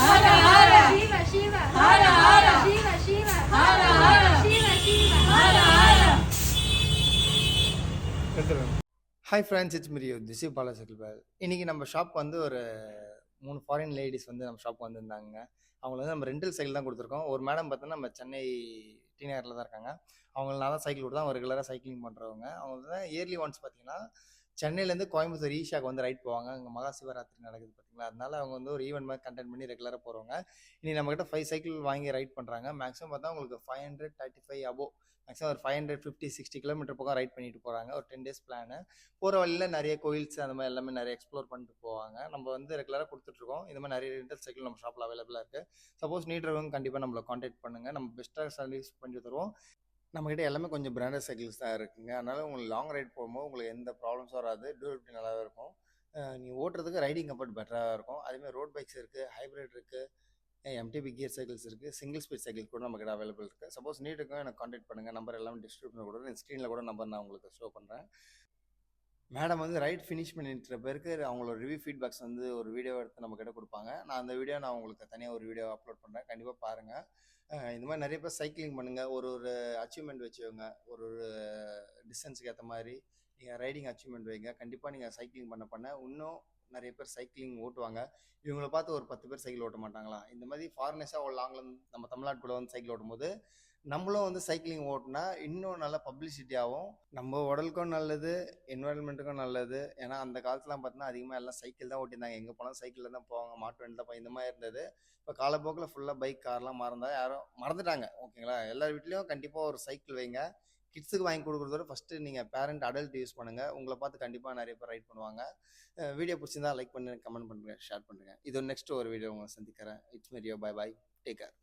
Hara Hara Shiva Shiva Hara Hara Shiva Shiva Hara Hara Shiva Shiva Hara Hara. Hi friends, it's me this is Bala cycle. இன்னைக்கு நம்ம shop வந்து ஒரு 3 ஃபாரின் லேடிஸ் வந்து நம்ம ஷாப் வந்திருந்தாங்க. அவங்களுக்கு வந்து நம்ம ரெண்டல் சைக்கிள் தான் கொடுத்துருக்கோம். ஒரு மேடம் பார்த்தோன்னா நம்ம சென்னை டி நகரில் தான் இருக்காங்க. அவங்களுக்கு நான் தான் சைக்கிள் கொடுத்தா அவங்க ரெகுலராக சைக்கிளிங் பண்ணுறவங்க. அவங்க தான் இயர்லி ஒன்ஸ் பார்த்தீங்கன்னா சென்னையிலேருந்து கோயம்புத்தூர் ஈஷாக்கு வந்து ரைட் போவாங்க. அங்கே மகா சிவராத்திரி நடக்குது பார்த்தீங்களா, அதனால அவங்க வந்து ஒரு ஈவெண்ட் மாதிரி கண்டெக்ட் பண்ணி ரெகுலராக போகிறவங்க. இனி நம்மகிட்ட 5 சைக்கிள் வாங்கி ரைட் பண்ணுறாங்க. மேக்ஸிமம் பார்த்தா உங்களுக்கு 535 அபோவ், மேக்ஸிமம் ஒரு 550-60 கிலோமீட்டர் பக்கம் ரைட் பண்ணிட்டு போகிறாங்க. ஒரு 10 டேஸ் பிளானு. போகிற வழியில் நிறைய கோயில்ஸ் அந்த மாதிரி எல்லாமே நிறைய எக்ஸ்ப்ளோர் பண்ணிட்டு போவாங்க. நம்ம வந்து ரெகுலராக கொடுத்துட்ருக்கோம். இந்த மாதிரி நிறைய ரெண்டல் சைக்கிள் நம்ம ஷாப்பில் அவைலபிளாக இருக்குது. சப்போஸ் நீட்றவங்க கண்டிப்பாக நம்மளை காண்டாக்ட் பண்ணுங்கள். நம்ம பெஸ்ட்டாக சர்வீஸ் பண்ணி தருவோம். நம்மகிட்ட எல்லாமே கொஞ்சம் பிராண்டட் சைக்கிள்ஸ் தான் இருக்குங்க. அதனால் உங்களுக்கு லாங் ரைட் போகும்போது உங்களுக்கு எந்த ப்ராப்ளம்ஸும் வராது. டியூரபிலிட்டி நல்லாவே இருக்கும். நீங்கள் ஓட்டுறதுக்கு ரைடிங் கம்ஃபர்ட் பெட்டராக இருக்கும். அதேமாதிரி ரோட் பைக்ஸ் இருக்குது, ஹைப்ரிட் இருக்குது, எம்டிபி கியர் சைக்கிள்ஸ் இருக்குது, சிங்கிள் ஸ்பீட் சைக்கிள்ஸ் கூட நம்மகிட்ட அவைலபிள் இருக்குது. சப்போஸ் நீட்டுக்கும் எனக்கு காண்டாக்ட் பண்ணுங்கள். நம்பர் எல்லாமே டிஸ்கிரிப்ஷனில் கூட ஸ்க்ரீனில் கூட நம்பர் நான் உங்களுக்கு ஷோ பண்ணுறேன். மேடம் வந்து ரைட் ஃபினிஷ் பண்ணிட்டு பேருக்கு அவங்களோட ரிவ்யூ ஃபீட்பேக்ஸ் வந்து ஒரு வீடியோ எடுத்து நம்மக்கிட்ட கொடுப்பாங்க. நான் அந்த வீடியோ நான் உங்களுக்கு தனியாக ஒரு வீடியோ அப்லோட் பண்ணுறேன், கண்டிப்பாக பாருங்கள். இந்த மாதிரி நிறைய பேர் சைக்கிளிங் பண்ணுங்கள். ஒரு அச்சீவ்மெண்ட் வச்சுக்கோங்க. ஒரு டிஸ்டன்ஸுக்கு ஏற்ற மாதிரி நீங்கள் ரைடிங் அச்சீவ்மெண்ட் வைங்க. கண்டிப்பாக நீங்கள் சைக்கிளிங் பண்ண இன்னும் நிறைய பேர் சைக்கிளிங் ஓட்டுவாங்க. இவங்களை பார்த்து ஒரு 10 பேர் சைக்கிள் ஓட்ட மாட்டாங்களா? இந்த மாதிரி ஃபாரினர்ஸாக ஒரு லாங்கில் நம்ம தமிழ்நாட்டுக்குள்ளே வந்து சைக்கிள் ஓட்டும் போது நம்மளும் வந்து சைக்கிளிங் ஓட்டினா இன்னும் நல்ல பப்ளிசிட்டி ஆகும். நம்ம உடலுக்கும் நல்லது, என்வரன்மெண்ட்டுக்கும் நல்லது. ஏன்னா அந்த காலத்துலாம் பார்த்தீங்கன்னா அதிகமாக எல்லாம் சைக்கிள் தான் ஓட்டியிருந்தாங்க. எங்கே போனாலும் சைக்கிளில் தான் போவாங்க, மாட்டு வண்டி தான் இந்த மாதிரி இருந்தது. இப்போ காலப்போக்கில் ஃபுல்லாக பைக், கார்லாம் யாரும் மறந்துட்டாங்க. ஓகேங்களா? எல்லார் வீட்லேயும் கண்டிப்பாக ஒரு சைக்கிள் வைங்க. கிட்ஸுக்கு வாங்கி கொடுக்குறதோட ஃபஸ்ட்டு நீங்கள் பேரண்ட் அடல்ட் யூஸ் பண்ணுங்கள். உங்களை பார்த்து கண்டிப்பாக நிறைய பேர் ரைட் பண்ணுவாங்க. வீடியோ பிடிச்சிருந்தா லைக் பண்ணுங்கள், கமெண்ட் பண்ணுங்கள், ஷேர் பண்ணுங்கள். இது நெக்ஸ்ட் ஒரு வீடியோ உங்களை சந்திக்கிறேன். It's me Rio. Bye bye, take care.